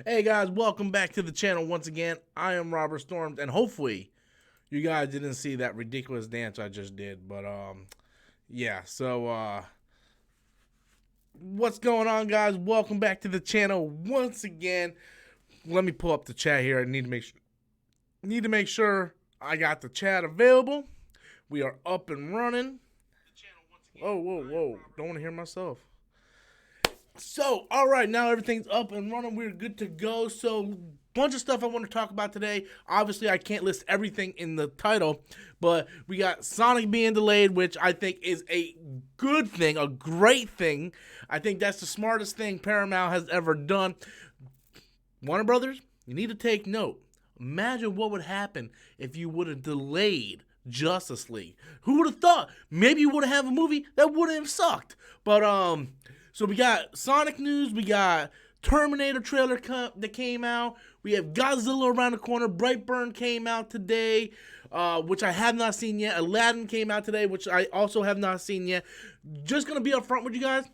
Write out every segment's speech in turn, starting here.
Hey guys, welcome back to the channel once again. I am Robert Storms, and hopefully you guys didn't see that ridiculous dance I just did. But yeah. So what's going on, guys? Welcome back to the channel once again. Let me pull up the chat here. I need to make sure I got the chat available. We are up and running. Whoa! Don't want to hear myself. So, all right, now everything's up and running. We're good to go. So, bunch of stuff I want to talk about today. Obviously, I can't list everything in the title, but we got Sonic being delayed, which I think is a good thing, a great thing. I think that's the smartest thing Paramount has ever done. Warner Brothers, you need to take note. Imagine what would happen if you would have delayed Justice League. Who would have thought? Maybe you would have a movie that wouldn't have sucked. But so we got Sonic news, we got Terminator trailer that came out, we have Godzilla around the corner, Brightburn came out today, which I have not seen yet, Aladdin came out today, which I also have not seen yet. Just going to be upfront with you guys,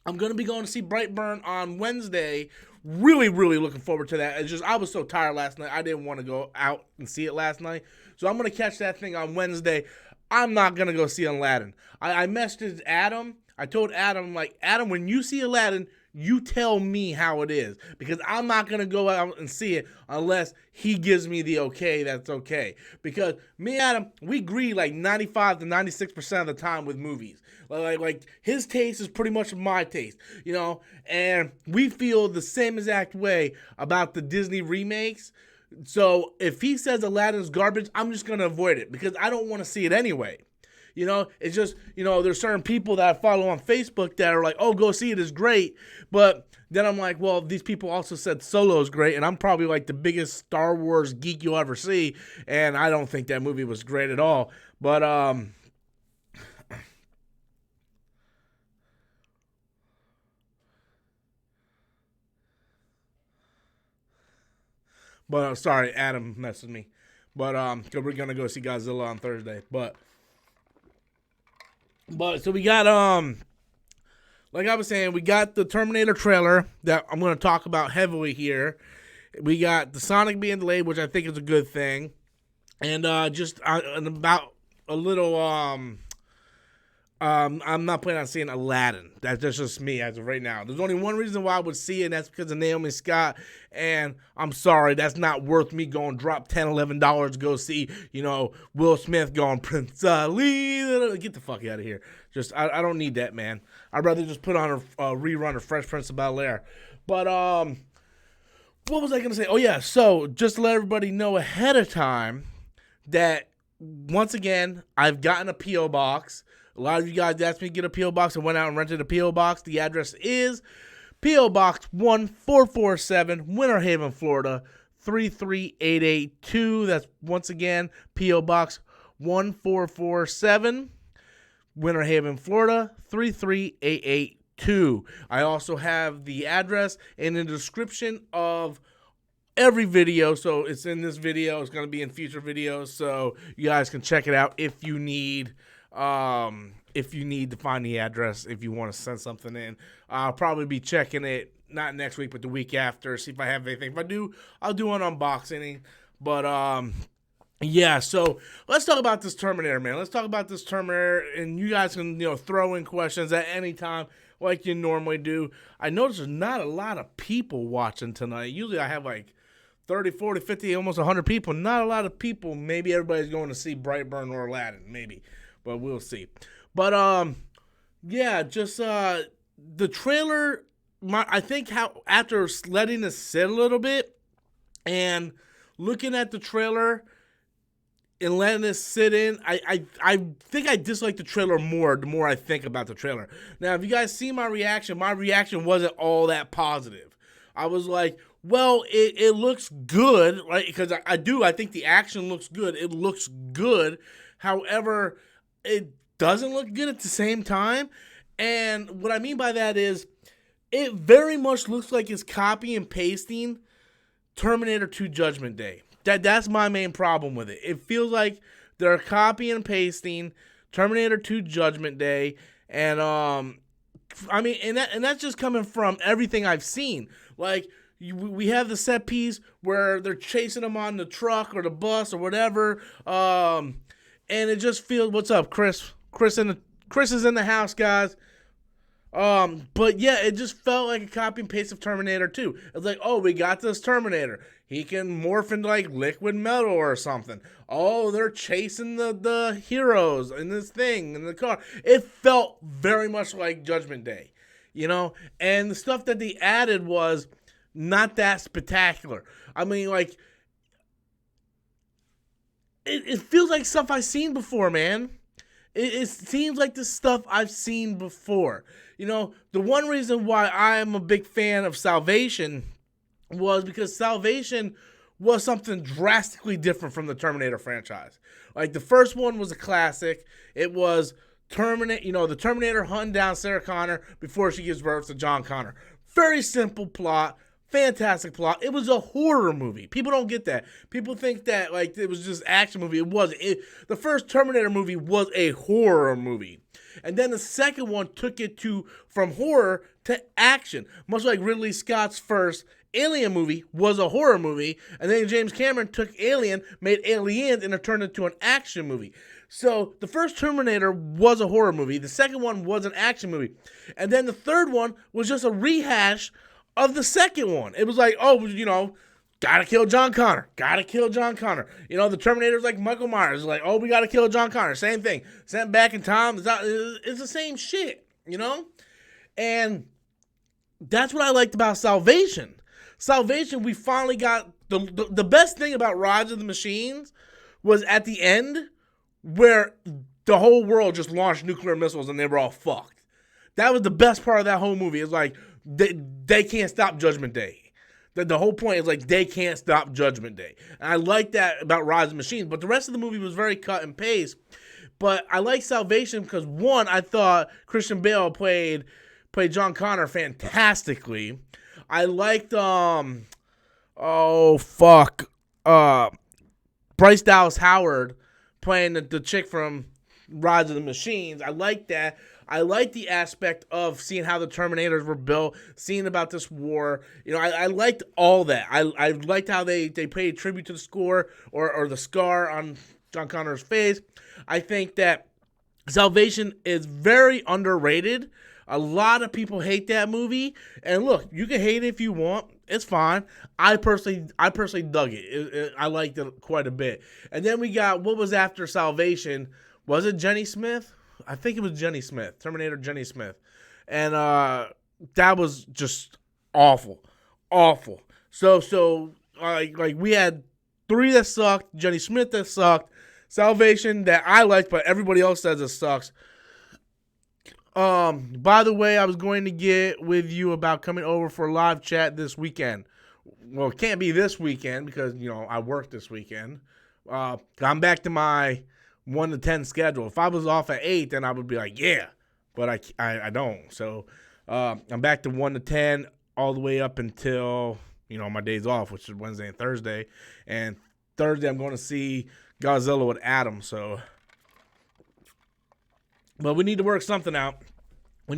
I'm going to be going to see Brightburn on Wednesday. Really looking forward to that. It's just, I was so tired last night, I didn't want to go out and see it last night, so I'm going to catch that thing on Wednesday. I'm not going to go see Aladdin. I messaged Adam. I told Adam, like, Adam, when you see Aladdin, you tell me how it is. Because I'm not going to go out and see it unless he gives me the okay, that's okay. Because me and Adam, we agree like 95 to 96% of the time with movies. Like his taste is pretty much my taste, you know? And we feel the same exact way about the Disney remakes. So if he says Aladdin's garbage, I'm just going to avoid it because I don't want to see it anyway. You know, it's just, you know, there's certain people that I follow on Facebook that are like, oh, go see it, it's great. But then I'm like, well, these people also said Solo is great, and I'm probably like the biggest Star Wars geek you'll ever see, and I don't think that movie was great at all. But sorry, Adam messaged me. But 'cause we're gonna go see Godzilla on Thursday. But so we got like I was saying, we got the Terminator trailer that I'm going to talk about heavily here. We got the Sonic being delayed, which I think is a good thing, and and about a little I'm not planning on seeing Aladdin. That's just me as of right now. There's only one reason why I would see it, and that's because of Naomi Scott. And I'm sorry, that's not worth me going drop $10, $11 to go see, you know, Will Smith going Prince Ali. Get the fuck out of here. Just I don't need that, man. I'd rather just put on a rerun of Fresh Prince of Bel-Air. But what was I gonna say? Oh yeah, so just to let everybody know ahead of time that once again I've gotten a P.O. box. A lot of you guys asked me to get a P.O. box. I went out and rented a P.O. box. The address is P.O. Box 1447, Winter Haven, Florida, 33882. That's once again P.O. Box 1447, Winter Haven, Florida, 33882. I also have the address in the description of every video, so it's in this video. It's going to be in future videos, so you guys can check it out if you need to find the address, if you want to send something in. I'll probably be checking it not next week but the week after, see if I have anything. If I do, I'll do an unboxing. But yeah, so let's talk about this Terminator, man. Let's talk about this Terminator, and you guys can, you know, throw in questions at any time like you normally do. I notice there's not a lot of people watching tonight. Usually I have like 30, 40, 50, almost 100 people. Not a lot of people. Maybe everybody's going to see Brightburn or Aladdin, maybe. But we'll see. But yeah, just the trailer. I think how after letting it sit a little bit and looking at the trailer and letting it sit in, I think I dislike the trailer more the more I think about the trailer. Now, if you guys see my reaction wasn't all that positive. I was like, well, it looks good, right? Because I think the action looks good. It looks good. However, it doesn't look good at the same time. And what I mean by that is it very much looks like it's copy and pasting Terminator 2 Judgment Day. That's my main problem with it. It feels like they're copying and pasting Terminator 2 Judgment Day. And I mean, and that's just coming from everything I've seen. Like, we have the set piece where they're chasing him on the truck or the bus or whatever, and it just feels, what's up, Chris? Chris is in the house, guys. But yeah, it just felt like a copy and paste of Terminator 2. It's like, oh, we got this Terminator. He can morph into like liquid metal or something. Oh, they're chasing the heroes in this thing in the car. It felt very much like Judgment Day, and the stuff that they added was not that spectacular. I mean, like, it feels like stuff I've seen before, man. It seems like the stuff I've seen before. The one reason why I am a big fan of Salvation was because Salvation was something drastically different from the Terminator franchise. Like, the first one was a classic. It was the Terminator hunting down Sarah Connor before she gives birth to John Connor. Very simple plot. Fantastic plot. It was a horror movie. People don't get that. People think that like it was just action movie. It wasn't. The first Terminator movie was a horror movie. And then the second one took it from horror to action. Much like Ridley Scott's first Alien movie was a horror movie. And then James Cameron took Alien, made Aliens, and it turned into an action movie. So the first Terminator was a horror movie. The second one was an action movie. And then the third one was just a rehash of the second one. It was like, gotta kill John Connor. Gotta kill John Connor. The Terminator's like Michael Myers. Like, oh, we gotta kill John Connor. Same thing. Sent back in time. It's the same shit, And that's what I liked about Salvation. Salvation, we finally got the best thing about Rise of the Machines was at the end where the whole world just launched nuclear missiles and they were all fucked. That was the best part of that whole movie. It's like, they can't stop Judgment Day. The whole point is like they can't stop Judgment Day. And I like that about Rise of the Machines. But the rest of the movie was very cut and paste. But I like Salvation because, one, I thought Christian Bale played John Connor fantastically. I liked Bryce Dallas Howard playing the chick from Rise of the Machines. I like that. I like the aspect of seeing how the Terminators were built, seeing about this war. I liked all that. I liked how they paid tribute to the score or the scar on John Connor's face. I think that Salvation is very underrated. A lot of people hate that movie. And look, you can hate it if you want. It's fine. I personally dug it. I liked it quite a bit. And then we got, what was after Salvation? Was it Jenny Smith? I think it was Jenny Smith, Terminator Jenny Smith. And that was just awful. So like we had 3 that sucked, Jenny Smith that sucked, Salvation that I liked, but everybody else says it sucks. By the way, I was going to get with you about coming over for a live chat this weekend. Well, it can't be this weekend because, I work this weekend. I'm back to my 1 to 10 schedule. If I was off at 8, then I would be like, yeah, but I don't. So I'm back to 1 to 10 all the way up until my days off, which is Wednesday and Thursday. And Thursday I'm going to see Godzilla with Adam. So, but we need to work something out. I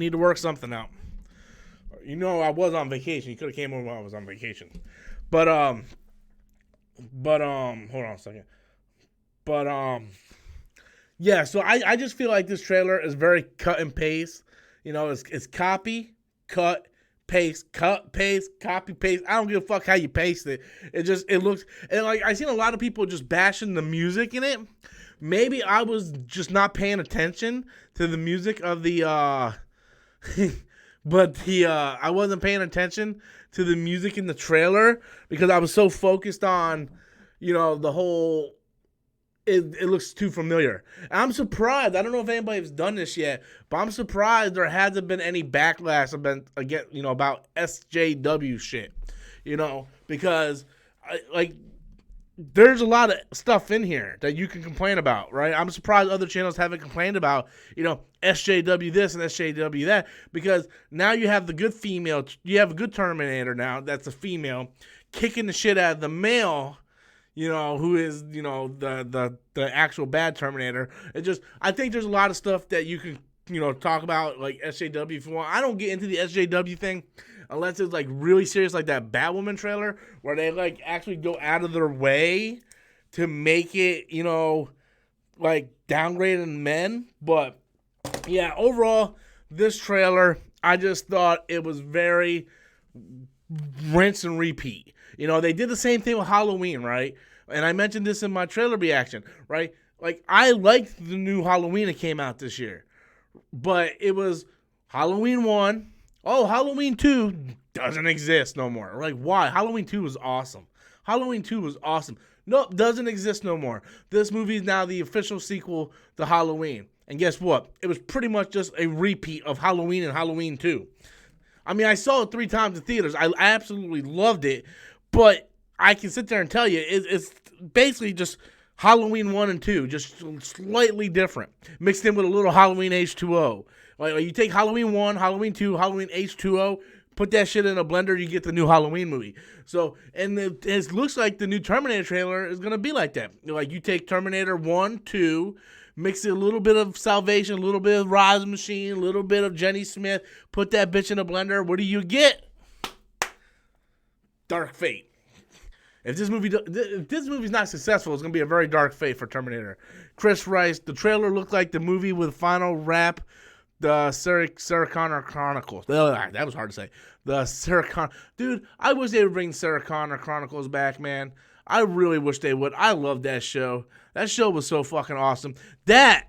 was on vacation. You could have came over while I was on vacation, but hold on a second. Yeah, so I just feel like this trailer is very cut and paste. It's copy, cut, paste, copy, paste. I don't give a fuck how you paste it. It looks, and like I seen a lot of people just bashing the music in it. Maybe I was just not paying attention to the music of the I wasn't paying attention to the music in the trailer because I was so focused on, the whole. It looks too familiar. And I'm surprised. I don't know if anybody's done this yet, but I'm surprised there hasn't been any backlash about SJW shit. Because there's a lot of stuff in here that you can complain about, right? I'm surprised other channels haven't complained about, SJW this and SJW that, because now you have the good female, you have a good Terminator now that's a female kicking the shit out of the male, who is, the actual bad Terminator. I think there's a lot of stuff that you can talk about like SJW if you want. I don't get into the SJW thing unless it's like really serious, like that Batwoman trailer where they like actually go out of their way to make it, like downgrading men. But yeah, overall, this trailer, I just thought it was very rinse and repeat. They did the same thing with Halloween, right? And I mentioned this in my trailer reaction, right? Like, I liked the new Halloween that came out this year. But it was Halloween 1. Oh, Halloween 2 doesn't exist no more. Like, why? Halloween 2 was awesome. Halloween 2 was awesome. Nope, doesn't exist no more. This movie is now the official sequel to Halloween. And guess what? It was pretty much just a repeat of Halloween and Halloween 2. I mean, I saw it 3 times in theaters. I absolutely loved it. But I can sit there and tell you, it's basically just Halloween 1 and 2, just slightly different. Mixed in with a little Halloween H2O. Like you take Halloween 1, Halloween 2, Halloween H2O, put that shit in a blender, you get the new Halloween movie. So, and it looks like the new Terminator trailer is going to be like that. Like you take Terminator 1, 2, mix it a little bit of Salvation, a little bit of Rise Machine, a little bit of Jenny Smith, put that bitch in a blender. What do you get? Dark Fate. If this movie's not successful, it's going to be a very dark fate for Terminator. Chris Rice, the trailer looked like the movie with final rap, the Sarah Connor Chronicles. That was hard to say. The Sarah Connor. Dude, I wish they would bring Sarah Connor Chronicles back, man. I really wish they would. I love that show. That show was so fucking awesome. That,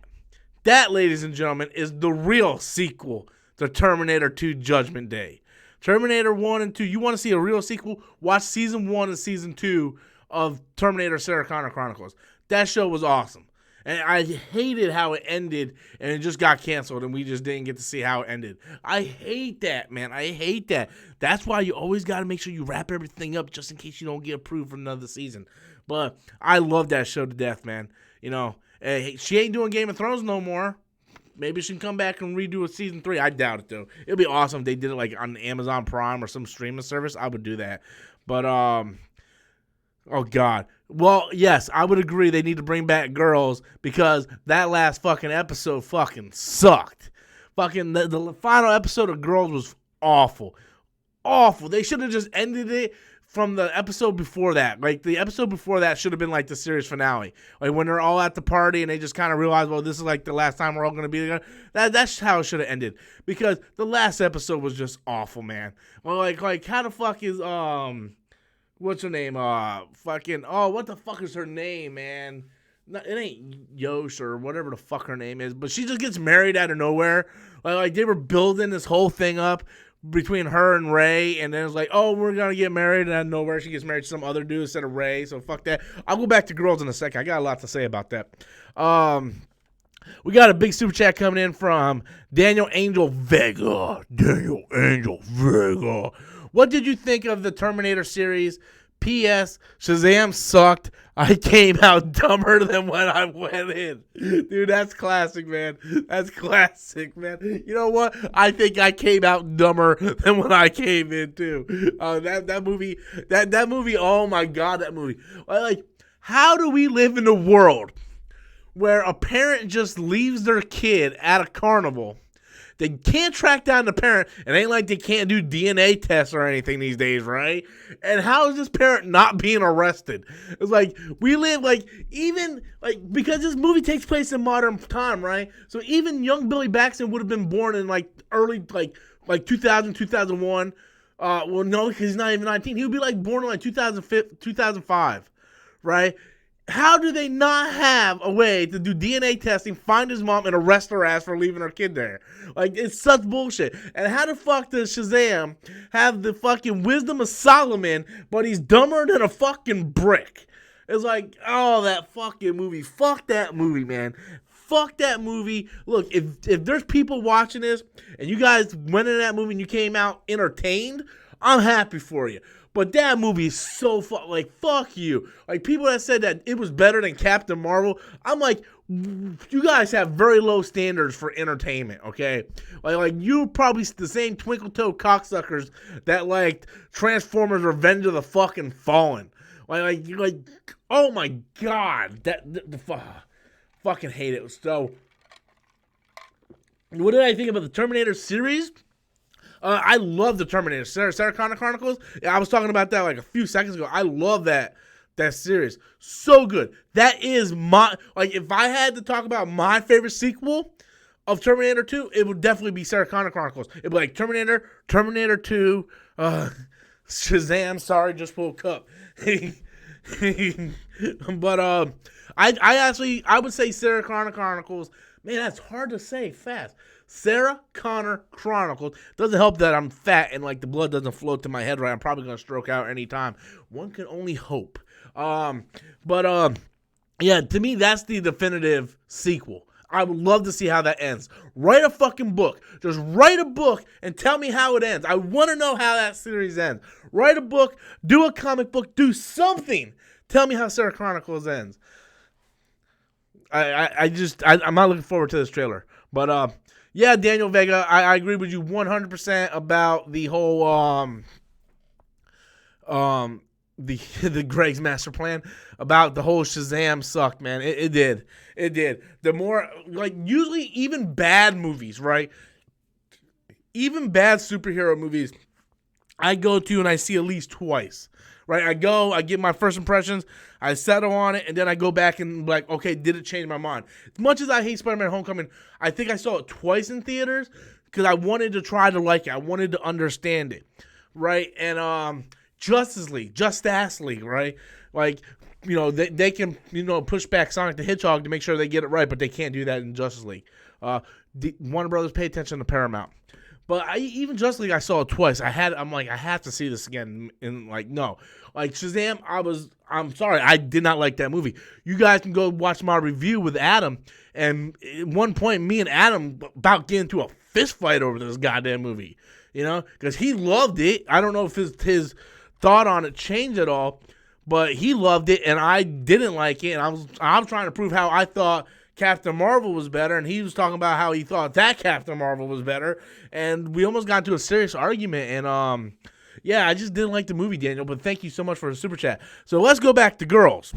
ladies and gentlemen, is the real sequel to Terminator 2 Judgment Day. Terminator 1 and 2. You want to see a real sequel? Watch Season 1 and Season 2 of Terminator Sarah Connor Chronicles. That show was awesome. And I hated how it ended and it just got canceled and we just didn't get to see how it ended. I hate that, man. I hate that. That's why you always got to make sure you wrap everything up just in case you don't get approved for another season. But I love that show to death, man. She ain't doing Game of Thrones no more. Maybe she can come back and redo a season 3. I doubt it, though. It'd be awesome if they did it like on Amazon Prime or some streaming service. I would do that. But, oh, God. Well, yes, I would agree they need to bring back Girls because that last fucking episode fucking sucked. Fucking the final episode of Girls was awful. Awful. They should have just ended it from the episode before that. Like, the episode before that should have been like the series finale. Like, when they're all at the party and they just kind of realize, well, this is like the last time we're all going to be together. That's how it should have ended. Because the last episode was just awful, man. Well, like how the fuck is, what's her name? What the fuck is her name, man? It ain't Yosh or whatever the fuck her name is. But she just gets married out of nowhere. Like they were building this whole thing up between her and Ray, and then it's like, oh, we're gonna get married, and out of nowhere she gets married to some other dude instead of Ray, so fuck that. I'll go back to Girls in a second. I got a lot to say about that. We got a big super chat coming in from Daniel Angel Vega. What did you think of the Terminator series? P.S. Shazam sucked. I came out dumber than when I went in. Dude, that's classic, man. That's classic, man. You know what? I think I came out dumber than when I came in, too. That movie, oh my God, that movie. Like, how do we live in a world where a parent just leaves their kid at a carnival? They can't track down the parent. It ain't like they can't do DNA tests or anything these days, right? And how is this parent not being arrested? It's like, we live, like, even, like, because this movie takes place in modern time, right? So even young Billy Baxton would have been born in, like, early, like 2000, 2001. Well, no, because he's not even 19. He would be, like, born in, like, 2005, right? How do they not have a way to do DNA testing, find his mom, and arrest her ass for leaving her kid there? Like, it's such bullshit. And how the fuck does Shazam have the fucking wisdom of Solomon, but he's dumber than a fucking brick? It's like, oh, that fucking movie. Fuck that movie, man. Fuck that movie. Look, if there's people watching this, and you guys went in that movie and you came out entertained, I'm happy for you. But that movie is so fuck you. Like, people that said that it was better than Captain Marvel, I'm like, you guys have very low standards for entertainment, okay? Like you're probably the same twinkle-toe cocksuckers that liked Transformers Revenge of the fucking Fallen. Like, oh my God, fucking hate it. So, What did I think about the Terminator series? I love the Terminator. Sarah Connor Chronicles. Yeah, I was talking about that like a few seconds ago. I love that series. So good. That is my, like, if I had to talk about my favorite sequel of Terminator 2, it would definitely be Sarah Connor Chronicles. It'd be like Terminator 2, Shazam, sorry, just woke up. But I would say Sarah Connor Chronicles. Man, that's hard to say fast. Sarah Connor Chronicles. Doesn't help that I'm fat and like the blood doesn't flow to my head right. I'm probably gonna stroke out anytime. One can only hope. Yeah, to me that's the definitive sequel. I would love to see how that ends. Write a fucking book. Just write a book and tell me how it ends. I want to know how that series ends. Write a book, do a comic book, do something. Tell me how Sarah Chronicles ends. I'm not looking forward to this trailer. But yeah, Daniel Vega, I agree with you 100% about the whole the Greg's master plan, about the whole Shazam sucked, man. It did. The more, like, usually even bad movies, right? Even bad superhero movies, I go to and I see at least twice. Right, I get my first impressions, I settle on it, and then I go back and like, okay, did it change my mind? As much as I hate Spider-Man Homecoming, I think I saw it twice in theaters because I wanted to try to like it. I wanted to understand it, right? And Justice League, right? Like, you know, they can, you know, push back Sonic the Hedgehog to make sure they get it right, but they can't do that in Justice League. Warner Brothers, pay attention to Paramount. But even Justice League, I saw it twice. I have to see this again. And like, no, like Shazam, I'm sorry, I did not like that movie. You guys can go watch my review with Adam. And at one point, me and Adam about get into a fist fight over this goddamn movie. You know, because he loved it. I don't know if his thought on it changed at all, but he loved it, and I didn't like it. And I'm trying to prove how I thought Captain Marvel was better, and he was talking about how he thought that Captain Marvel was better, and we almost got into a serious argument, and yeah, I just didn't like the movie, Daniel, but thank you so much for the super chat. So let's go back to girls.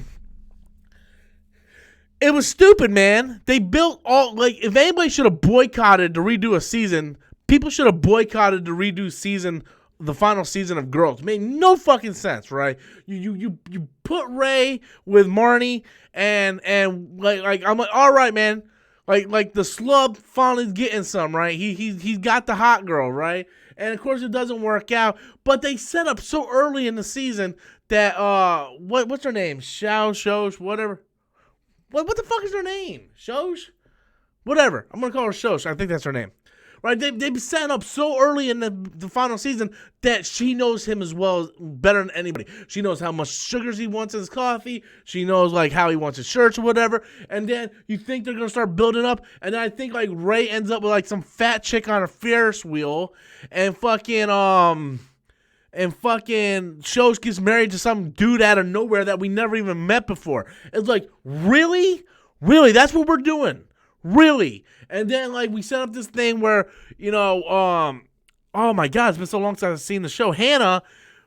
It was stupid, man. They built all, like, if anybody should have boycotted to redo a season, people should have boycotted to redo the final season of Girls. It made no fucking sense, right? You put Ray with Marnie and like I'm like, all right, man. Like the slub finally getting some, right? He's got the hot girl, right? And of course it doesn't work out. But they set up so early in the season that what's her name? Shosh, whatever. What the fuck is her name? Shosh? Whatever. I'm gonna call her Shosh. I think that's her name. Right, they set up so early in the final season that she knows him as well, better than anybody. She knows how much sugars he wants in his coffee. She knows like how he wants his shirts or whatever. And then you think they're gonna start building up, and then I think like Ray ends up with like some fat chick on a Ferris wheel, and fucking Shosh gets married to some dude out of nowhere that we never even met before. It's like, really, that's what we're doing. Really? And then, like, we set up this thing where, you know, oh my God, it's been so long since I've seen the show. Hannah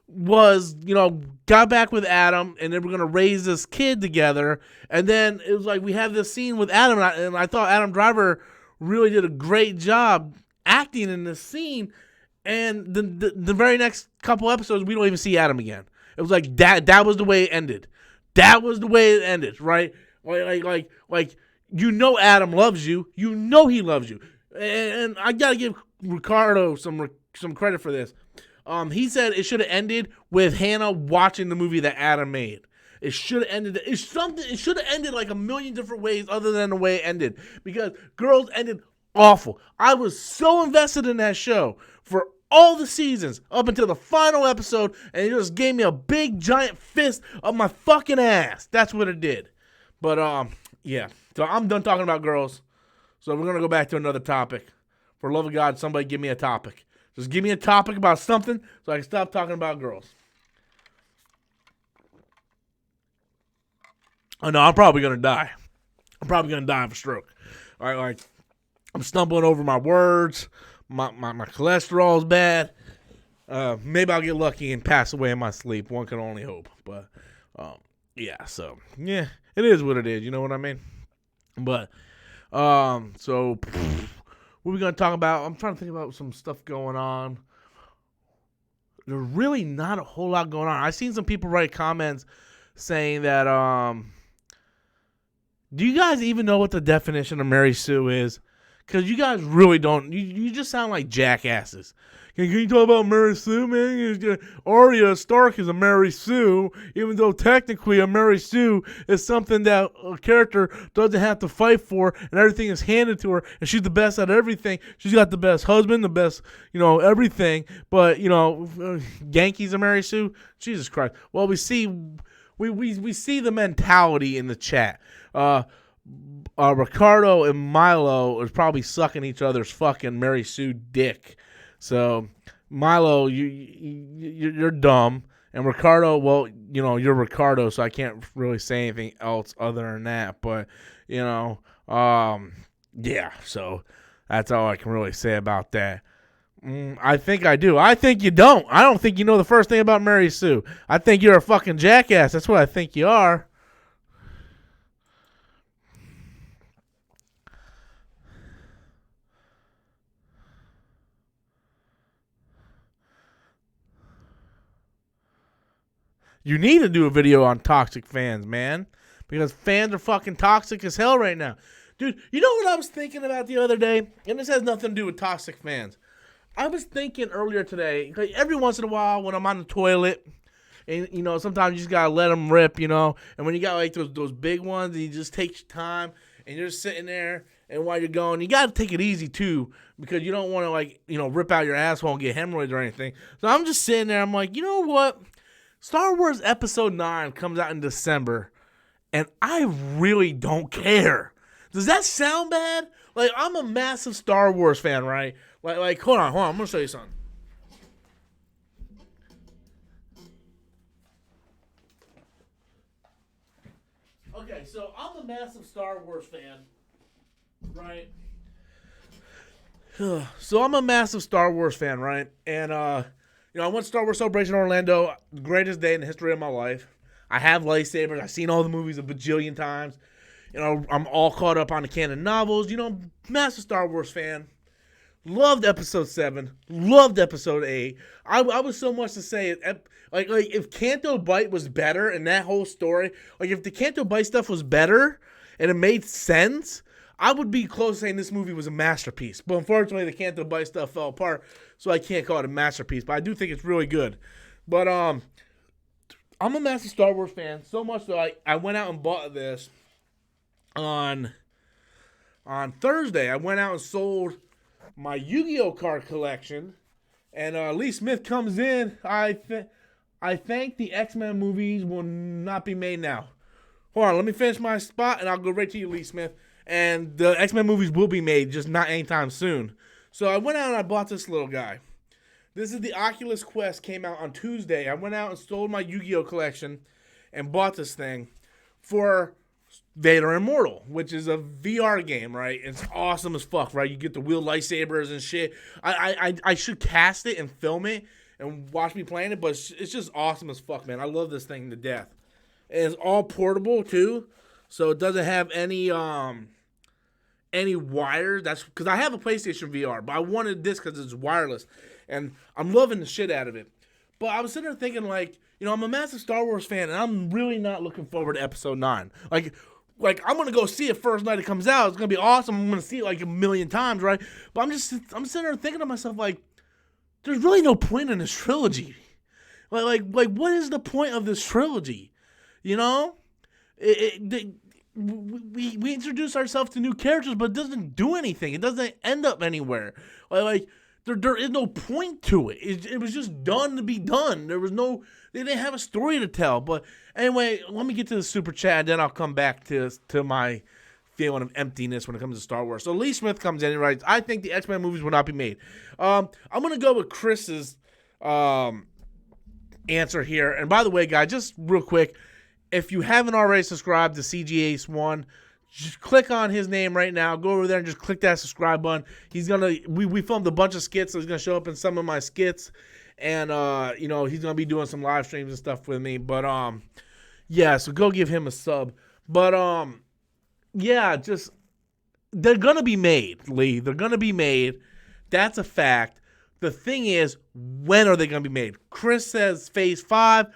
was, you know, got back with Adam, and they were going to raise this kid together. And then it was like we have this scene with Adam, and I thought Adam Driver really did a great job acting in this scene. And the very next couple episodes, we don't even see Adam again. It was like that was the way it ended. That was the way it ended, right? Like. You know Adam loves you. You know he loves you. And I got to give Ricardo some credit for this. He said it should have ended with Hannah watching the movie that Adam made. It should have ended. It should have ended like a million different ways other than the way it ended. Because Girls ended awful. I was so invested in that show for all the seasons up until the final episode, and it just gave me a big giant fist up my fucking ass. That's what it did. But yeah. So I'm done talking about Girls. So we're going to go back to another topic. For the love of God, somebody give me a topic. Just give me a topic about something so I can stop talking about Girls. Oh, no, I'm probably going to die. I'm probably going to die of a stroke. All right, like, I'm stumbling over my words. My cholesterol's bad. Maybe I'll get lucky and pass away in my sleep. One can only hope. But, yeah, so, yeah, it is what it is. You know what I mean? But, so, what are we going to talk about? I'm trying to think about some stuff going on. There's really not a whole lot going on. I've seen some people write comments saying that, do you guys even know what the definition of Mary Sue is? Because you guys really don't. You just sound like jackasses. Can you talk about Mary Sue, man? Arya Stark is a Mary Sue, even though technically a Mary Sue is something that a character doesn't have to fight for, and everything is handed to her, and she's the best at everything. She's got the best husband, the best, everything. But, Yankees are Mary Sue? Jesus Christ. Well, we see the mentality in the chat. Ricardo and Milo is probably sucking each other's fucking Mary Sue dick. So, Milo, you're dumb, and Ricardo, well, you're Ricardo, so I can't really say anything else other than that. But yeah. So that's all I can really say about that. I think I do. I think you don't. I don't think you know the first thing about Mary Sue. I think you're a fucking jackass. That's what I think you are. You need to do a video on toxic fans, man. Because fans are fucking toxic as hell right now. Dude, you know what I was thinking about the other day? And this has nothing to do with toxic fans. I was thinking earlier today, every once in a while when I'm on the toilet, and, sometimes you just got to let them rip, and when you got like those big ones, and you just take your time, and you're just sitting there, and while you're going, you got to take it easy too, because you don't want to rip out your asshole and get hemorrhoids or anything. So I'm just sitting there, I'm like, you know what? Star Wars Episode 9 comes out in December, and I really don't care. Does that sound bad? Like, I'm a massive Star Wars fan, right? Like, hold on, I'm going to show you something. Okay, so I'm a massive Star Wars fan, right? So I'm a massive Star Wars fan, right? And, I went to Star Wars Celebration Orlando, the greatest day in the history of my life. I have lightsabers. I've seen all the movies a bajillion times. I'm all caught up on the canon novels. Massive Star Wars fan. Loved Episode 7. Loved Episode 8. I was so much to say, like if Canto Bight was better in that whole story, like if the Canto Bight stuff was better and it made sense, I would be close to saying this movie was a masterpiece. But unfortunately, the Canto Bight stuff fell apart, so I can't call it a masterpiece. But I do think it's really good. But I'm a massive Star Wars fan, so much that I went out and bought this on Thursday. I went out and sold my Yu-Gi-Oh card collection, and Lee Smith comes in. I think the X-Men movies will not be made now. Hold on, let me finish my spot, and I'll go right to you, Lee Smith. And the X-Men movies will be made, just not anytime soon. So I went out and I bought this little guy. This is the Oculus Quest, came out on Tuesday. I went out and sold my Yu-Gi-Oh collection and bought this thing for Vader Immortal, which is a VR game, right? It's awesome as fuck, right? You get to wield lightsabers and shit. I should cast it and film it and watch me playing it, but it's just awesome as fuck, man. I love this thing to death. And it's all portable too, so it doesn't have any wires. That's because I have a PlayStation VR, but I wanted this because it's wireless, and I'm loving the shit out of it. But I was sitting there thinking, like, I'm a massive Star Wars fan, and I'm really not looking forward to Episode 9. Like I'm gonna go see it first night it comes out. It's gonna be awesome. I'm gonna see it like a million times, right? But I'm sitting there thinking to myself, like, there's really no point in this trilogy. Like what is the point of this trilogy? We introduce ourselves to new characters, but it doesn't do anything. It doesn't end up anywhere. Like there is no point to it. It was just done to be done. They didn't have a story to tell. But anyway, let me get to the super chat, and then I'll come back to my feeling of emptiness when it comes to Star Wars. So Lee Smith comes in and writes, I think the X-Men movies will not be made. I'm going to go with Chris's answer here. And by the way, guys, just real quick, if you haven't already subscribed to CG Ace 1, just click on his name right now. Go over there and just click that subscribe button. We filmed a bunch of skits, so he's gonna show up in some of my skits, and he's gonna be doing some live streams and stuff with me. But so go give him a sub. But they're going to be made, Lee. They're going to be made. That's a fact. The thing is, when are they going to be made? Chris says Phase 5.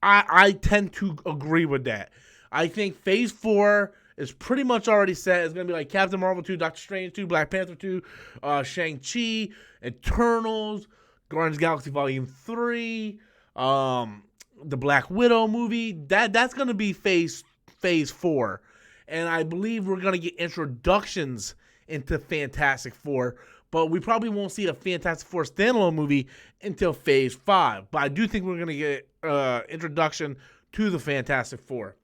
I tend to agree with that. I think Phase 4 is pretty much already set. It's going to be like Captain Marvel 2, Doctor Strange 2, Black Panther 2, Shang-Chi, Eternals, Guardians of the Galaxy Volume 3, the Black Widow movie. That's going to be Phase 4. And I believe we're going to get introductions into Fantastic Four, but we probably won't see a Fantastic Four standalone movie until Phase 5. But I do think we're going to get introduction to the Fantastic Four.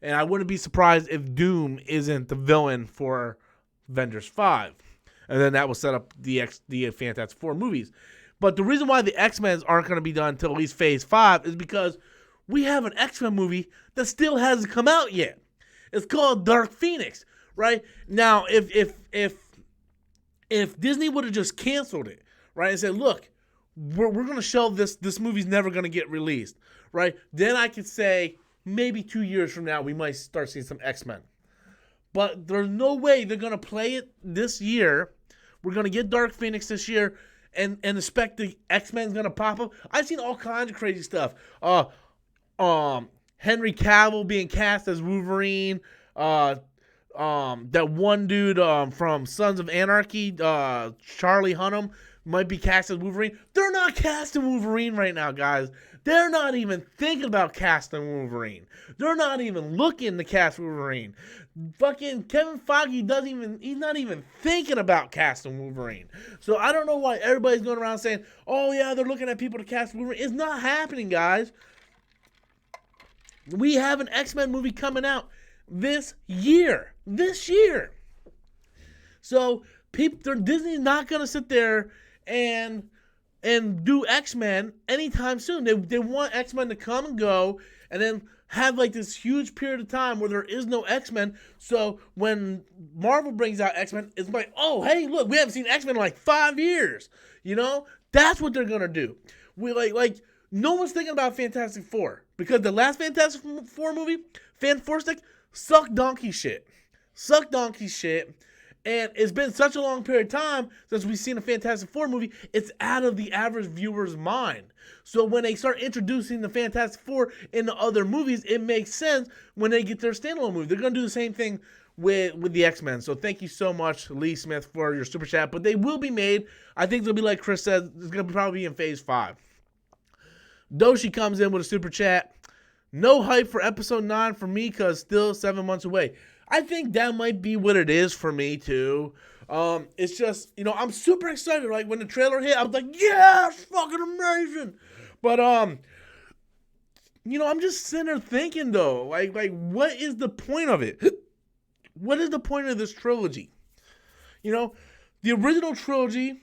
And I wouldn't be surprised if Doom isn't the villain for Avengers 5. And then that will set up the Fantastic Four movies. But the reason why the X-Men aren't going to be done until at least Phase 5 is because we have an X-Men movie that still hasn't come out yet. It's called Dark Phoenix, right? Now, if Disney would have just canceled it, right, and said, look, we're going to shelve this. This movie's never going to get released, right? Then I could say maybe 2 years from now we might start seeing some X-Men. But there's no way they're going to play it this year. We're going to get Dark Phoenix this year and expect the X-Men's going to pop up. I've seen all kinds of crazy stuff. Henry Cavill being cast as Wolverine. That one dude from Sons of Anarchy, Charlie Hunnam, might be cast as Wolverine. They're not casting Wolverine right now, guys. They're not even thinking about casting Wolverine. They're not even looking to cast Wolverine. Fucking Kevin Feige he's not even thinking about casting Wolverine. So I don't know why everybody's going around saying, oh yeah, they're looking at people to cast Wolverine. It's not happening, guys. We have an X-Men movie coming out this year. So Disney's not going to sit there and do X-Men anytime soon. They want X-Men to come and go and then have like this huge period of time where there is no X-Men. So when Marvel brings out X-Men, it's like, oh, hey, look, we haven't seen X-Men in like 5 years. You know? That's what they're going to do. We like no one's thinking about Fantastic Four because the last Fantastic Four movie, Fan Four Stick, sucked donkey shit. And it's been such a long period of time since we've seen a Fantastic Four movie, it's out of the average viewer's mind. So when they start introducing the Fantastic Four into other movies, it makes sense when they get their standalone movie. They're going to do the same thing with the X-Men. So thank you so much, Lee Smith, for your super chat. But they will be made. I think they'll be like Chris said, it's going to probably be in Phase 5. Doshi comes in with a super chat. No hype for episode 9 for me because still 7 months away. I think that might be what it is for me too. It's just, I'm super excited. Like when the trailer hit, I was like, yeah, it's fucking amazing. But I'm just sitting there thinking though, like what is the point of it? What is the point of this trilogy? The original trilogy,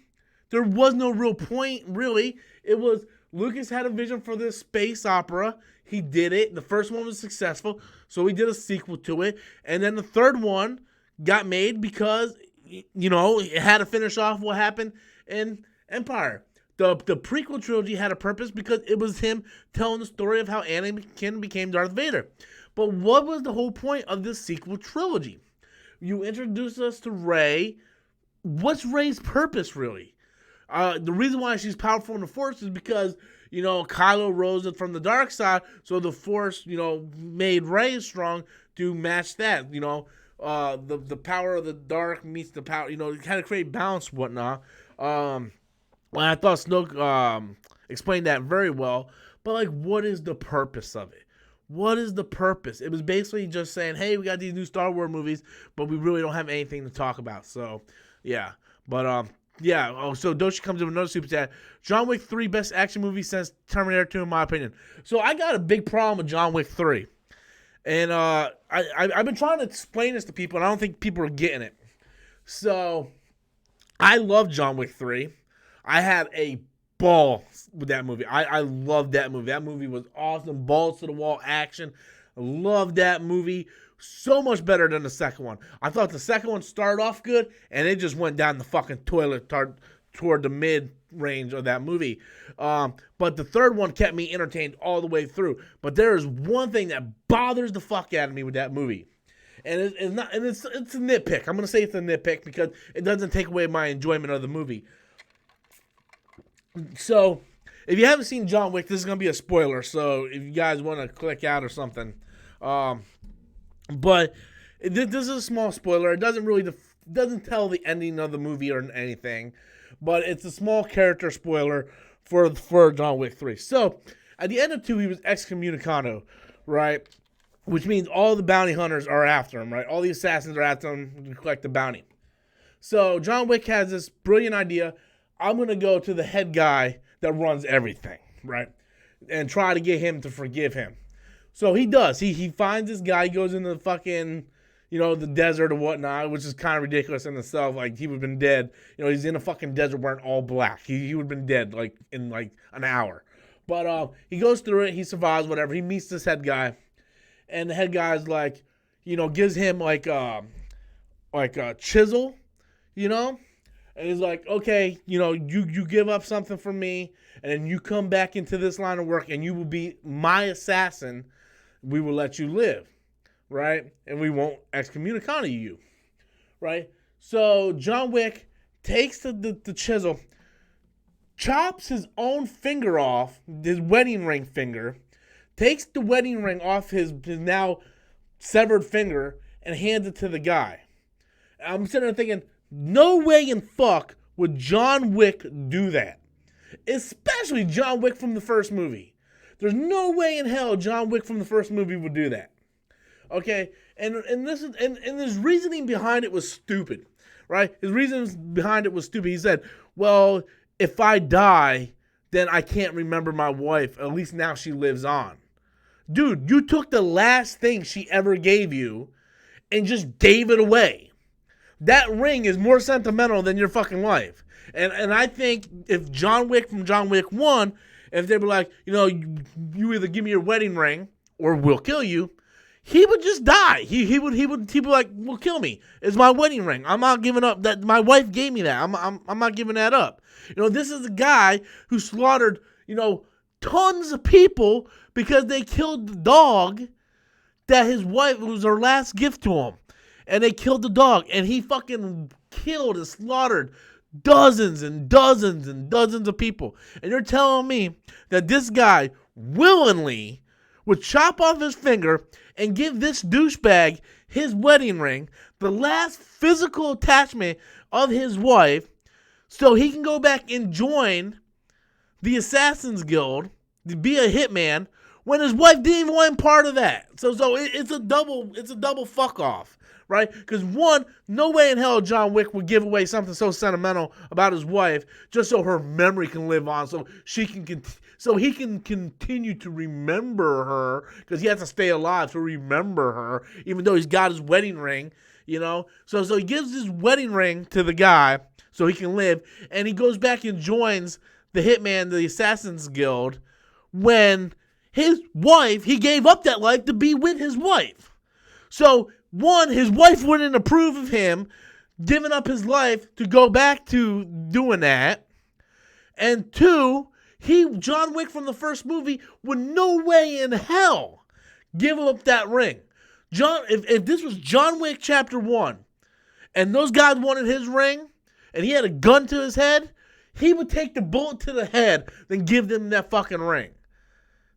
there was no real point, really. It was Lucas had a vision for this space opera. He did it. The first one was successful, so he did a sequel to it. And then the third one got made because, it had to finish off what happened in Empire. The prequel trilogy had a purpose because it was him telling the story of how Anakin became Darth Vader. But what was the whole point of this sequel trilogy? You introduced us to Rey. What's Rey's purpose, really? The reason why she's powerful in the Force is because, Kylo rose from the dark side, so the Force, made Rey strong to match that. The power of the dark meets the power, kind of create balance and whatnot. I thought Snoke explained that very well. But, what is the purpose of it? What is the purpose? It was basically just saying, hey, we got these new Star Wars movies, but we really don't have anything to talk about. So, yeah. But, yeah, so Doshi comes in with another super chat. John Wick 3, best action movie since Terminator 2, in my opinion. So I got a big problem with John Wick 3. And I've been trying to explain this to people, and I don't think people are getting it. So I love John Wick 3. I had a ball with that movie. I loved that movie. That movie was awesome. Balls to the wall action. I loved that movie. So much better than the second one. I thought the second one started off good, and it just went down the fucking toilet toward the mid-range of that movie. But the third one kept me entertained all the way through. But there is one thing that bothers the fuck out of me with that movie. and it's not, and it's a nitpick. I'm gonna say it's a nitpick because it doesn't take away my enjoyment of the movie. So, if you haven't seen John Wick, this is gonna be a spoiler. So, if you guys want to click out or something, but this is a small spoiler. It doesn't really doesn't tell the ending of the movie or anything, but it's a small character spoiler for John Wick 3. So, at the end of 2, he was excommunicado, right? Which means all the bounty hunters are after him, right? All the assassins are after him to collect the bounty. So, John Wick has this brilliant idea. I'm going to go to the head guy that runs everything, right? And try to get him to forgive him. So, he does. He finds this guy. He goes into the fucking, the desert or whatnot, which is kind of ridiculous in itself. Like, he would have been dead. He's in a fucking desert wearing all black. He would have been dead, in an hour. But he goes through it. He survives, whatever. He meets this head guy. And the head guy's gives him a chisel, And he's like, okay, you give up something for me. And then you come back into this line of work and you will be my assassin. We will let you live. Right? And we won't excommunicate you. Right? So John Wick takes the chisel, chops his own finger off, his wedding ring finger, takes the wedding ring off his now severed finger, and hands it to the guy. I'm sitting there thinking, no way in fuck would John Wick do that. Especially John Wick from the first movie. There's no way in hell John Wick from the first movie would do that. Okay, and his reasoning behind it was stupid, right? His reasons behind it was stupid. He said, well, if I die, then I can't remember my wife. At least now she lives on. Dude, you took the last thing she ever gave you and just gave it away. That ring is more sentimental than your fucking life. And I think if John Wick from John Wick 1, if they were like, you either give me your wedding ring or we'll kill you, he would just die. He would be like, well, kill me. It's my wedding ring. I'm not giving up that. My wife gave me that. I'm not giving that up. This is a guy who slaughtered, tons of people because they killed the dog that his wife was her last gift to him. And they killed the dog. And he fucking killed and slaughtered dozens and dozens and dozens of people. And you're telling me that this guy willingly would chop off his finger and give this douchebag his wedding ring, the last physical attachment of his wife, so he can go back and join the Assassin's Guild, to be a hitman, when his wife didn't even want part of that. So it's a double fuck off, right? Because one, no way in hell John Wick would give away something so sentimental about his wife just so her memory can live on, so he can continue to remember her, because he has to stay alive to remember her, even though he's got his wedding ring, So he gives his wedding ring to the guy so he can live, and he goes back and joins the hitman, the Assassin's Guild, when his wife, he gave up that life to be with his wife. So, one, his wife wouldn't approve of him giving up his life to go back to doing that. And two, John Wick from the first movie would no way in hell give up that ring. If this was John Wick Chapter 1, and those guys wanted his ring, and he had a gun to his head, he would take the bullet to the head than give them that fucking ring.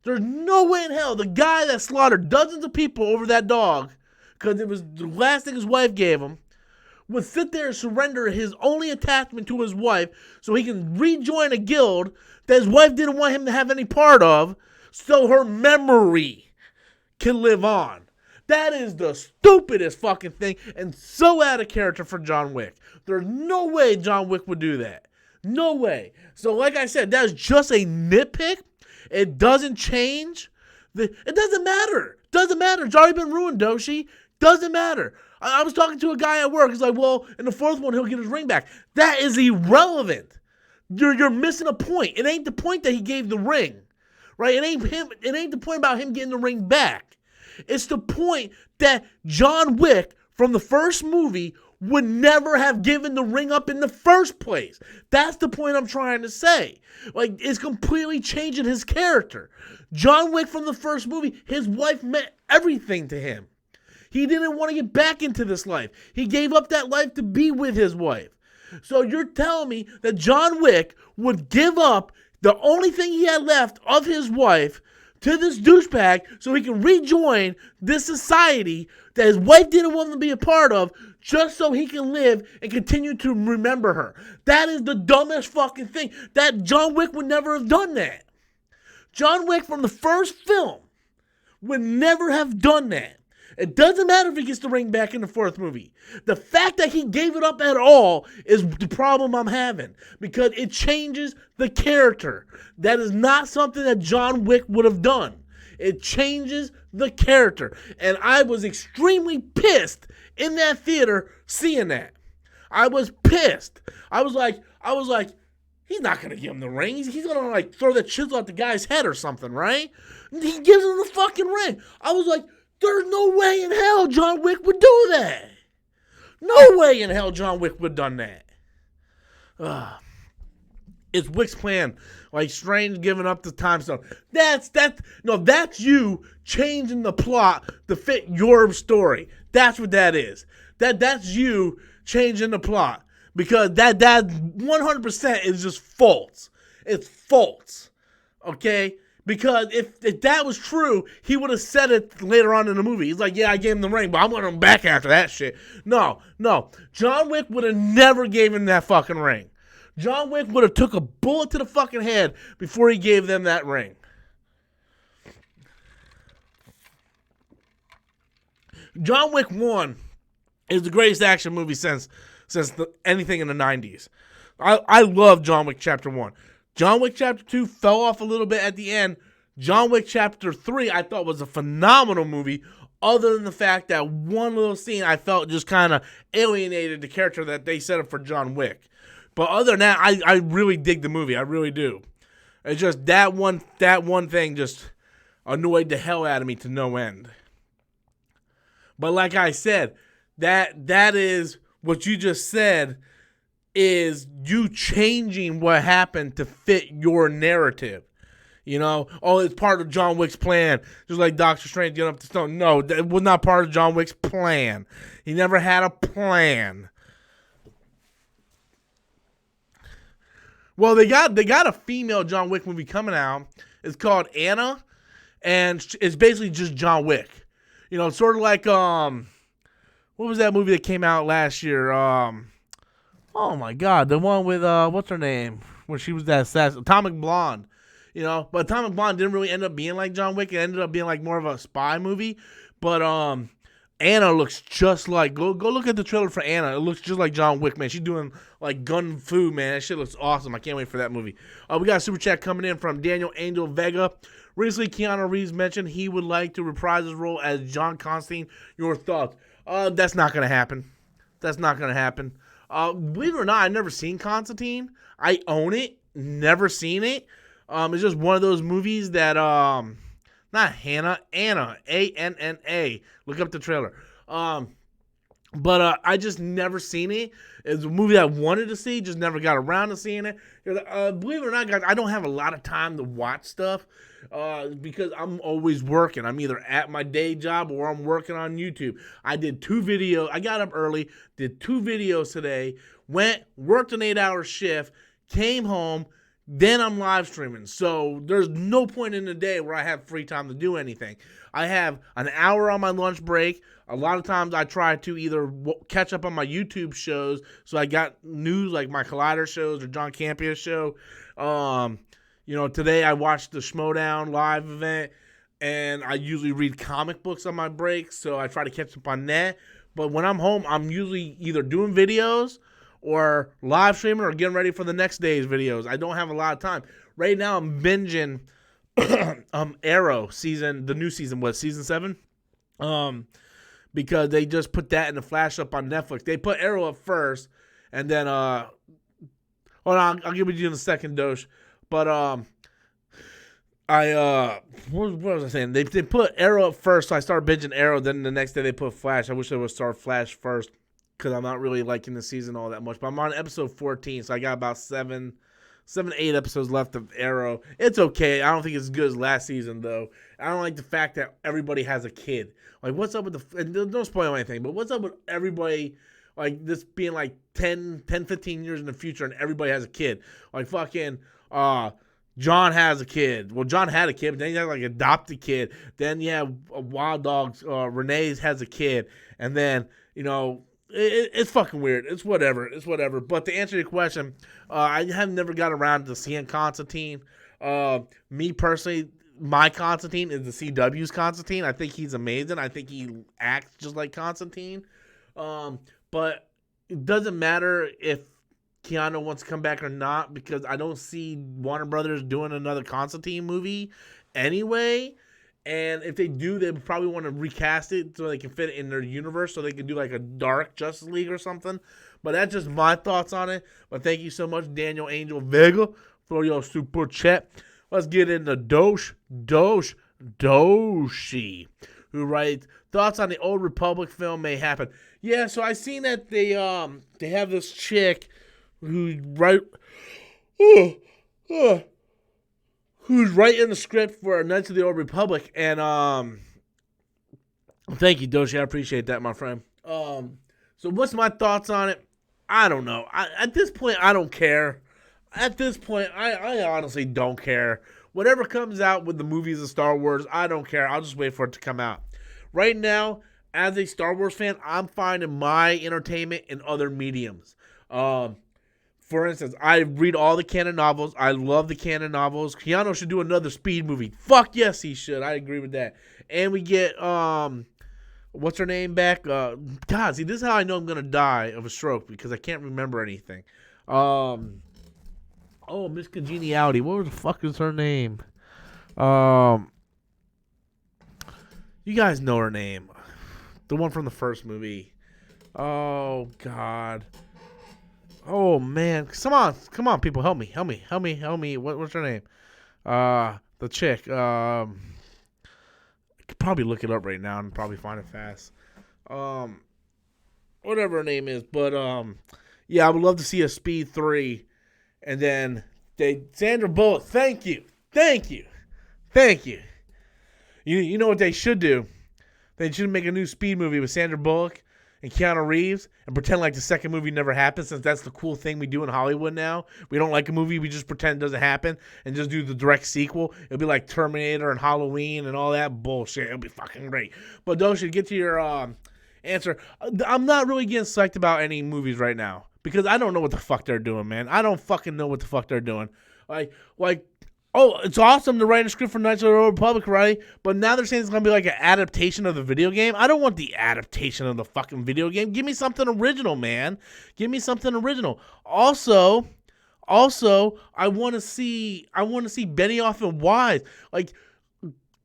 There's no way in hell the guy that slaughtered dozens of people over that dog, because it was the last thing his wife gave him, would sit there and surrender his only attachment to his wife so he can rejoin a guild that his wife didn't want him to have any part of, so her memory can live on. That is the stupidest fucking thing, and so out of character for John Wick. There's no way John Wick would do that. No way. So like I said, that's just a nitpick. It doesn't change. It doesn't matter. Doesn't matter. It's already been ruined, Doshi. Doesn't matter. I was talking to a guy at work. He's like, well, in the fourth one, he'll get his ring back. That is irrelevant. You're missing a point. It ain't the point that he gave the ring, right? It ain't the point about him getting the ring back. It's the point that John Wick from the first movie would never have given the ring up in the first place. That's the point I'm trying to say. Like, it's completely changing his character. John Wick from the first movie, his wife meant everything to him. He didn't want to get back into this life. He gave up that life to be with his wife. So you're telling me that John Wick would give up the only thing he had left of his wife to this douchebag so he can rejoin this society that his wife didn't want him to be a part of, just so he can live and continue to remember her? That is the dumbest fucking thing. That John Wick would never have done that. John Wick from the first film would never have done that. It doesn't matter if he gets the ring back in the fourth movie. The fact that he gave it up at all is the problem I'm having, because it changes the character. That is not something that John Wick would have done. It changes the character. And I was extremely pissed in that theater seeing that. I was pissed. I was like, he's not going to give him the ring. He's going to like throw the chisel at the guy's head or something, right? He gives him the fucking ring. I was like, there's no way in hell John Wick would do that. No way in hell John Wick would have done that. It's Wick's plan. Like Strange giving up the time stone. That's you changing the plot to fit your story. That's what that is. That's you changing the plot. Because that 100% is just false. It's false. Okay? Because if that was true, he would have said it later on in the movie. He's like, yeah, I gave him the ring, but I'm going him back after that shit. No. John Wick would have never gave him that fucking ring. John Wick would have took a bullet to the fucking head before he gave them that ring. John Wick 1 is the greatest action movie since anything in the 90s. I love John Wick Chapter 1. John Wick Chapter 2 fell off a little bit at the end. John Wick Chapter 3 I thought was a phenomenal movie, other than the fact that one little scene I felt just kind of alienated the character that they set up for John Wick. But other than that, I really dig the movie. I really do. It's just that one thing just annoyed the hell out of me to no end. But like I said, that is what you just said, is you changing what happened to fit your narrative. You know, it's part of John Wick's plan. Just like Doctor Strange getting up the stone. No, that was not part of John Wick's plan. He never had a plan. Well, they got a female John Wick movie coming out. It's called Anna, and it's basically just John Wick. You know, sort of like what was that movie that came out last year? Oh my God, the one with what's her name? When she was that assassin, Atomic Blonde. You know, but Atomic Blonde didn't really end up being like John Wick. It ended up being like more of a spy movie. But Anna looks just like, go look at the trailer for Anna. It looks just like John Wick, man. She's doing like gun fu, man. That shit looks awesome. I can't wait for that movie. We got a super chat coming in from Daniel Angel Vega. Recently, Keanu Reeves mentioned he would like to reprise his role as John Constantine. Your thoughts? That's not going to happen. That's not going to happen. Believe it or not, I've never seen Constantine. I own it. Never seen it. It's just one of those movies that, not Hannah, Anna, A-N-N-A. Look up the trailer. But I just never seen it. It's a movie I wanted to see, just never got around to seeing it. Believe it or not, guys, I don't have a lot of time to watch stuff because I'm always working. I'm either at my day job or I'm working on YouTube. I did 2 videos. I got up early, did 2 videos today, worked an 8-hour shift, came home, then I'm live streaming. So there's no point in the day where I have free time to do anything. I have an hour on my lunch break. A lot of times I try to either catch up on my YouTube shows. So I got news like my Collider shows or John Campia's show. You know, today I watched the Schmodown live event, and I usually read comic books on my break. So I try to catch up on that. But when I'm home, I'm usually either doing videos or live streaming or getting ready for the next day's videos. I don't have a lot of time. Right now I'm binging Arrow the new season was season 7. Because they just put that in the flash up on Netflix. They put Arrow up first, and then hold on, I'll give it to you in a second, Doge. But what was I saying? They put Arrow up first, so I started binging Arrow. Then the next day they put Flash. I wish they would start Flash first, because I'm not really liking the season all that much. But I'm on episode 14, so I got about 7 8 episodes left of Arrow. It's okay. I don't think it's as good as last season, though. I don't like the fact that everybody has a kid. Like, what's up with and don't spoil anything, but what's up with everybody, like, this being, like, 10, 15 years in the future and everybody has a kid? Like, fucking, John has a kid. Well, John had a kid, but then he had, like, adopted kid. Then, yeah, Wild Dogs, Renee has a kid. And then, you know, it's fucking weird. It's whatever. But to answer your question, I have never got around to seeing Constantine. Me personally, my Constantine is the CW's Constantine. I think he's amazing. I think he acts just like Constantine. But it doesn't matter if Keanu wants to come back or not, because I don't see Warner Brothers doing another Constantine movie anyway. And if they do, they probably want to recast it so they can fit it in their universe, so they can do like a Dark Justice League or something. But that's just my thoughts on it. But thank you so much, Daniel Angel Vega, for your super chat. Let's get into Doshi, who writes, thoughts on the Old Republic film may happen. Yeah, so I seen that they have this chick who's writing the script for Knights of the Old Republic, and thank you, Doshi. I appreciate that, my friend. So what's my thoughts on it? I don't know. At this point, I don't care. At this point, I honestly don't care. Whatever comes out with the movies of Star Wars, I don't care. I'll just wait for it to come out. Right now, as a Star Wars fan, I'm finding my entertainment in other mediums. For instance, I read all the canon novels. I love the canon novels. Keanu should do another Speed movie. Fuck yes, he should. I agree with that. And we get, what's her name back? God, see, this is how I know I'm going to die of a stroke, because I can't remember anything. Miss Congeniality. What the fuck is her name? You guys know her name. The one from the first movie. Oh, God. Oh, man. Come on, people. Help me. What's her name? The chick. I could probably look it up right now and probably find it fast. Whatever her name is. But, yeah, I would love to see a Speed 3. And then Sandra Bullock. Thank you. You know what they should do? They should make a new Speed movie with Sandra Bullock and Keanu Reeves and pretend like the second movie never happened, since that's the cool thing we do in Hollywood now. We don't like a movie, we just pretend it doesn't happen and just do the direct sequel. It'll be like Terminator and Halloween and all that bullshit. It'll be fucking great. But Doshi, get to your answer. I'm not really getting psyched about any movies right now, because I don't know what the fuck they're doing, man. I don't fucking know what the fuck they're doing. Like, oh, it's awesome to write a script for Knights of the Old Republic, right? But now they're saying it's going to be like an adaptation of the video game. I don't want the adaptation of the fucking video game. Give me something original, man. Give me something original. Also, I want to see Benioff and Wise. Like,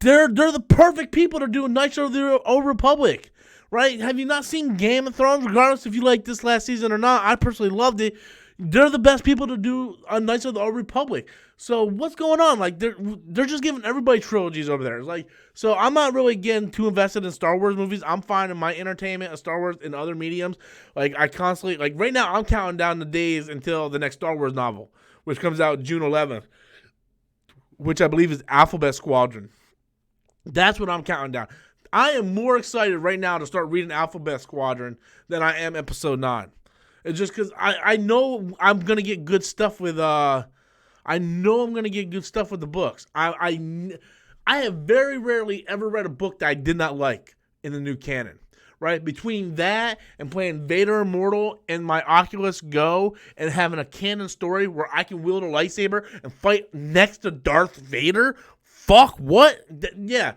they're the perfect people to do Knights of the Old Republic, right? Have you not seen Game of Thrones? Regardless if you like this last season or not, I personally loved it. They're the best people to do Knights of the Old Republic. So what's going on? Like, they're just giving everybody trilogies over there. Like, so I'm not really getting too invested in Star Wars movies. I'm finding my entertainment of Star Wars in other mediums. Like, I constantly, like, right now I'm counting down the days until the next Star Wars novel, which comes out June 11th, which I believe is Alphabet Squadron. That's what I'm counting down. I am more excited right now to start reading Alphabet Squadron than I am Episode 9. It's just because I know I'm going to get good stuff with the books. I have very rarely ever read a book that I did not like in the new canon, right? Between that and playing Vader Immortal and my Oculus Go and having a canon story where I can wield a lightsaber and fight next to Darth Vader, fuck, what? Yeah.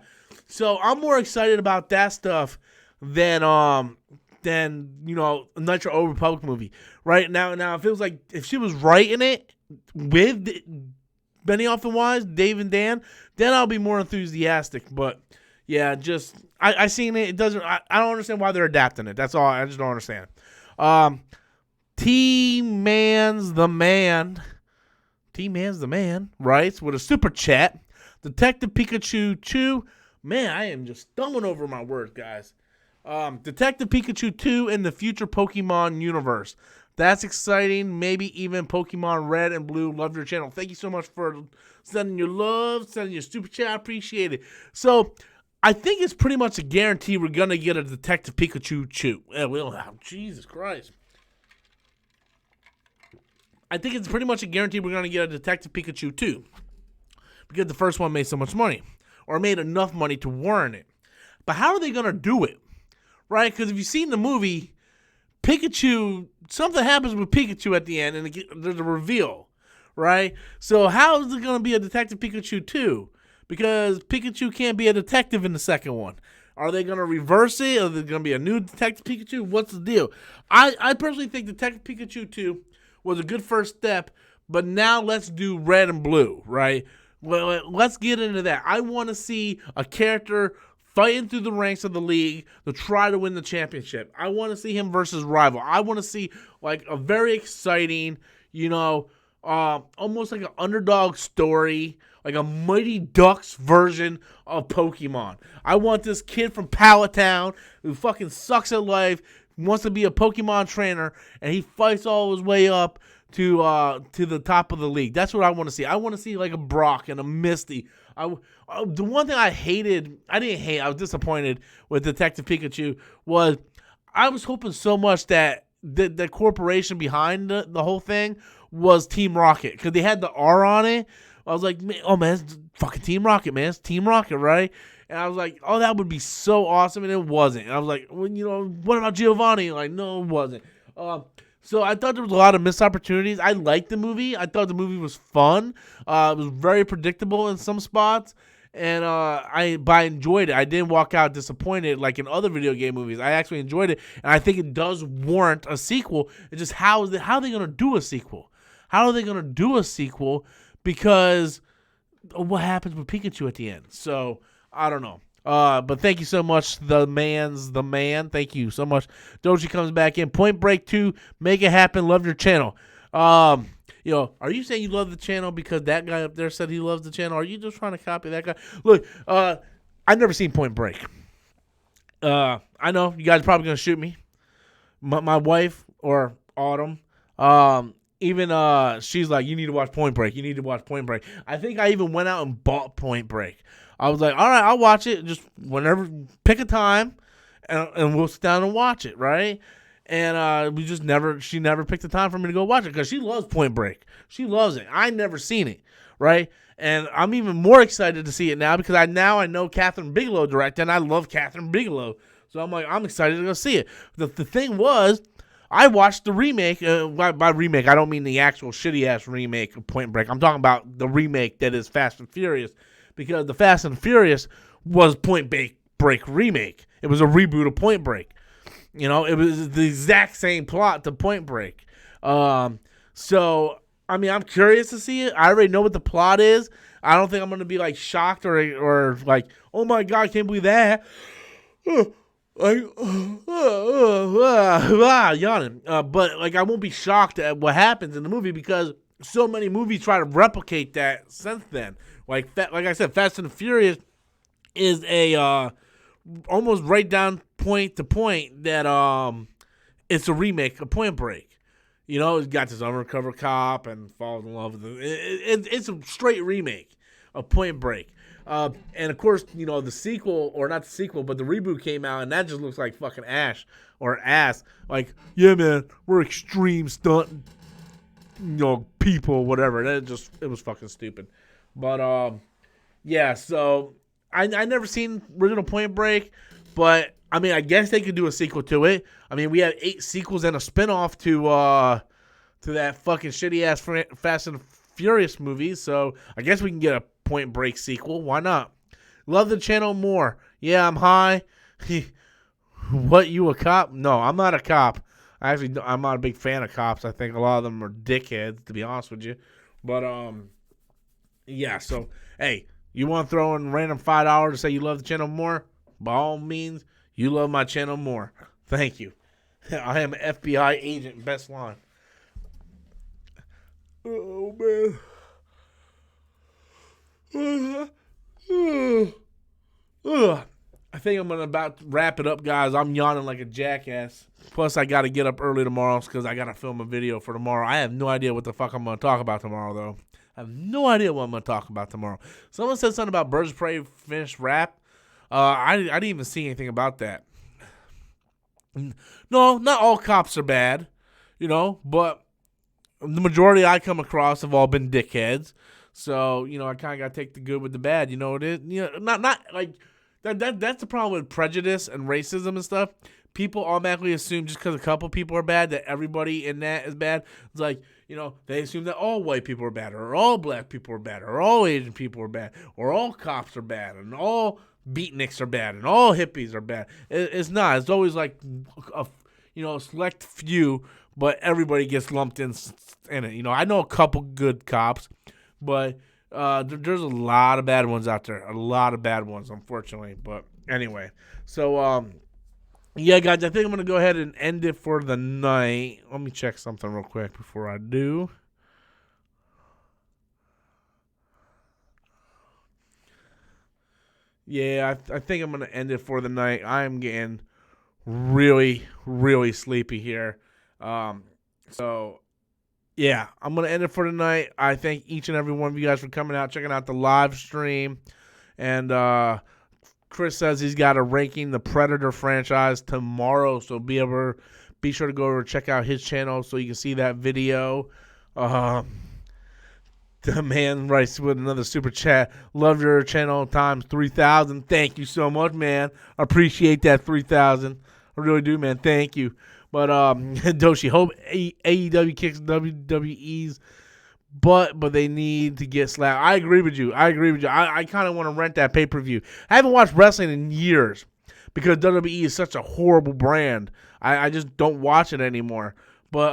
So I'm more excited about that stuff than you know, a Knights of the Old Republic movie. Right now it feels like if she was writing it with Benioff and Wise, Dave and Dan, then I'll be more enthusiastic. But yeah, just I seen it. It doesn't. I don't understand why they're adapting it. That's all. I just don't understand. T-Man's the man writes with a super chat. Detective Pikachu 2. Man, I am just stumbling over my words, guys. Detective Pikachu 2 in the future Pokemon universe. That's exciting. Maybe even Pokemon Red and Blue. Love your channel. Thank you so much for sending your love, sending your super chat. I appreciate it. So, I think it's pretty much a guarantee we're going to get a Detective Pikachu 2. Jesus Christ. I think it's pretty much a guarantee we're going to get a Detective Pikachu 2. Because the first one made so much money. Or made enough money to warrant it. But how are they going to do it? Right? Because if you've seen the movie, Pikachu, something happens with Pikachu at the end, and there's a reveal, right? So how is it going to be a Detective Pikachu 2? Because Pikachu can't be a detective in the second one. Are they going to reverse it? Are there going to be a new Detective Pikachu? What's the deal? I personally think Detective Pikachu 2 was a good first step, but now let's do Red and Blue, right? Well, let's get into that. I want to see a character fighting through the ranks of the league to try to win the championship. I want to see him versus rival. I want to see like a very exciting, almost like an underdog story, like a Mighty Ducks version of Pokemon. I want this kid from Palatown who fucking sucks at life, wants to be a Pokemon trainer, and he fights all his way up to the top of the league. That's what I want to see. I want to see like a Brock and a Misty. The one thing I was disappointed with Detective Pikachu was I was hoping so much that the corporation behind the whole thing was Team Rocket, because they had the R on it. I was like, man, it's fucking Team Rocket, man. It's Team Rocket, right? And I was like, oh, that would be so awesome, and it wasn't. And I was like, well, what about Giovanni? Like, no, it wasn't. So I thought there was a lot of missed opportunities. I liked the movie. I thought the movie was fun. It was very predictable in some spots, and I enjoyed it. I didn't walk out disappointed like in other video game movies. I actually enjoyed it, and I think it does warrant a sequel. It's just how are they going to do a sequel? How are they going to do a sequel? Because of what happens with Pikachu at the end. So I don't know. But thank you so much, the man. Thank you so much. Doji comes back in. Point Break 2, make it happen. Love your channel. Are you saying you love the channel because that guy up there said he loves the channel? Or are you just trying to copy that guy? Look, I've never seen Point Break. I know you guys are probably gonna shoot me. My wife or Autumn, even she's like, you need to watch Point Break. You need to watch Point Break. I think I even went out and bought Point Break. I was like, all right, I'll watch it. Just whenever, pick a time, and we'll sit down and watch it, right? And she never picked the time for me to go watch it because she loves Point Break. She loves it. I never seen it, right? And I'm even more excited to see it now because I know Catherine Bigelow directed, and I love Catherine Bigelow. So I'm excited to go see it. The thing was, I watched the remake. By remake, I don't mean the actual shitty-ass remake of Point Break. I'm talking about the remake that is Fast and Furious. Because the Fast and Furious was Point Break remake. It was a reboot of Point Break. It was the exact same plot to Point Break. So, I'm curious to see it. I already know what the plot is. I don't think I'm going to be, like, shocked or like, oh, my God, I can't believe that. Yawning. But, like, I won't be shocked at what happens in the movie because so many movies try to replicate that since then. Like I said, Fast and Furious is a almost right down point to point that it's a remake of Point Break. It's got this undercover cop and falls in love with it. It's a straight remake of Point Break. And of course, the sequel, or not the sequel, but the reboot came out, and that just looks like fucking ass. Like, yeah, man, we're extreme stunt, people, whatever. It was fucking stupid. But, yeah, so I never seen original Point Break, but, I guess they could do a sequel to it. We had 8 sequels and a spinoff to that fucking shitty-ass Fast and Furious movie, so I guess we can get a Point Break sequel. Why not? Love the channel more. Yeah, I'm high. What, you a cop? No, I'm not a cop. I'm not a big fan of cops. I think a lot of them are dickheads, to be honest with you. But, yeah, so, hey, you want to throw in random $5 to say you love the channel more? By all means, you love my channel more. Thank you. I am an FBI agent, best line. Oh, man. I think think I'm about to wrap it up, guys. I'm yawning like a jackass. Plus, I got to get up early tomorrow because I got to film a video for tomorrow. I have no idea what the fuck I'm going to talk about tomorrow, though. I have no idea what I'm going to talk about tomorrow. Someone said something about Birds of Prey finished rap. I didn't even see anything about that. No, not all cops are bad, but the majority I come across have all been dickheads. So, I kind of got to take the good with the bad. It is, not like that's the problem with prejudice and racism and stuff. People automatically assume just because a couple people are bad that everybody in that is bad. It's like, they assume that all white people are bad, or all black people are bad, or all Asian people are bad, or all cops are bad, and all beatniks are bad, and all hippies are bad. It's not. It's always like a select few, but everybody gets lumped in it. I know a couple good cops, but there's a lot of bad ones out there. A lot of bad ones, unfortunately. But anyway, so yeah, guys, I think I'm gonna go ahead and end it for the night. Let me check something real quick before I do. Yeah, I think I'm gonna end it for the night. I am getting really, really sleepy here. So yeah, I'm going to end it for tonight. I thank each and every one of you guys for coming out, checking out the live stream. And Chris says he's got a ranking the Predator franchise tomorrow, so be sure to go over and check out his channel so you can see that video. The man writes with another super chat. Love your channel times 3,000. Thank you so much, man. I appreciate that 3,000. I really do, man. Thank you. But Doshi, hope AEW kicks WWE's butt, but they need to get slapped. I agree with you. I kind of want to rent that pay-per-view. I haven't watched wrestling in years because WWE is such a horrible brand. I just don't watch it anymore. But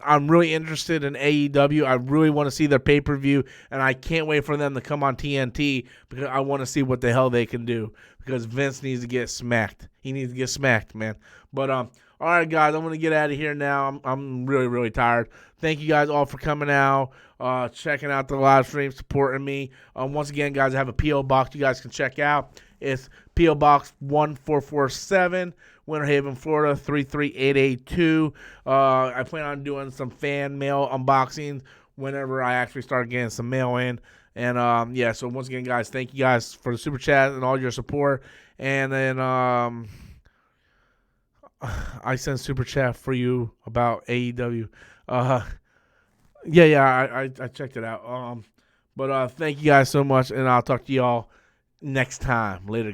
I'm really interested in AEW. I really want to see their pay-per-view, and I can't wait for them to come on TNT because I want to see what the hell they can do because Vince needs to get smacked. He needs to get smacked, man. But all right, guys, I'm going to get out of here now. I'm really, really tired. Thank you guys all for coming out, checking out the live stream, supporting me. Once again, guys, I have a P.O. box you guys can check out. It's P.O. Box 1447, Winter Haven, Florida 33882. I plan on doing some fan mail unboxings whenever I actually start getting some mail in. And, yeah, so once again, guys, thank you guys for the super chat and all your support. And then I sent super chat for you about AEW. Yeah, I checked it out. But thank you guys so much, and I'll talk to y'all next time. Later.